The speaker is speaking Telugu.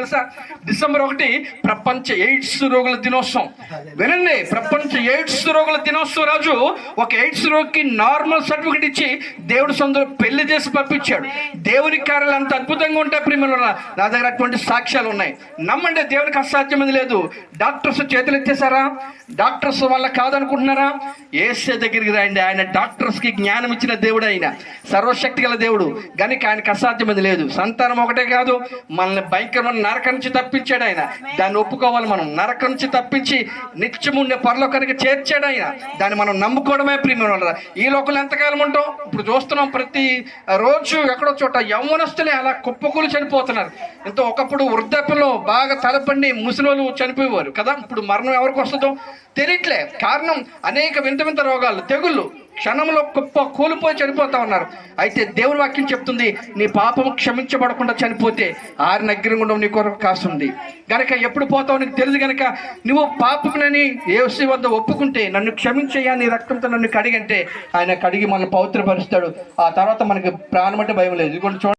తెలుసా? డిసెంబర్ 1 ప్రపంచ ఎయిడ్స్ రోగుల దినోత్సవం. వినండి, ప్రపంచ ఎయిడ్స్ రోగుల దినోత్సవం రోజు ఒక ఎయిడ్స్ రోగికి నార్మల్ సర్టిఫికెట్ ఇచ్చి దేవుడు సొంత పెళ్లి చేసి పంపించాడు. దేవుని కార్యాలు అంత అద్భుతంగా ఉంటాయి ప్రియమైన. నా దగ్గర అటువంటి సాక్ష్యాలు ఉన్నాయి. నమ్మండి, దేవునికి అసాధ్యమైంది లేదు. డాక్టర్స్ చేతులు ఎత్తేసారా? డాక్టర్స్ వల్ల కాదనుకుంటున్నారా? యేసే దగ్గరికి రండి. ఆయన డాక్టర్స్కి జ్ఞానం ఇచ్చిన దేవుడు, ఆయన సర్వశక్తి గల దేవుడు. కనుక ఆయనకు అసాధ్యమైంది లేదు. సంతానం ఒకటే కాదు, మనల్ని భయంకరమైన నరకం నుంచి తప్పించాడు ఆయన. దాన్ని ఒప్పుకోవాలి మనం. నరకం నుంచి తప్పించి నిత్యముండే పరలోకానికి చేర్చాడు ఆయన. దాన్ని మనం నమ్ముకోవడమే ప్రియమైన. ఈ లోకంలో ఎంతకాలం ఉంటాం? ఇప్పుడు చూస్తున్నాం, ప్రతి రోజు ఎక్కడో చోట యవ్వనస్తులే అలా కుప్పకూలు చనిపోతున్నారు. ఎంతో ఒకప్పుడు వృద్ధాప్యంలో బాగా తలపండి ముసలోళ్ళు చనిపోయేవారు కదా. ఇప్పుడు మరణం ఎవరికి వస్తుందో తెలియట్లే. కారణం అనేక వింత వింత రోగాలు, తెగుళ్ళు క్షణంలో కుప్ప కూలిపోయి చనిపోతా ఉన్నారు. అయితే దేవుని వాక్యం చెప్తుంది, నీ పాపం క్షమించబడకుండా చనిపోతే ఆరిన అగ్నిగుండం నీ కొరకు కాస్తుంది. గనక ఎప్పుడు పోతావు నీకు తెలుసు. గనక నువ్వు పాపమునని యేసు వద్ద ఒప్పుకుంటే, నన్ను క్షమించయ్యా నీ రక్తంతో నన్ను కడిగంటే ఆయన కడిగి మనల్ని పవిత్రపరుస్తాడు. ఆ తర్వాత మనకి ప్రాణం అంటే భయం లేదు. ఇది కూడా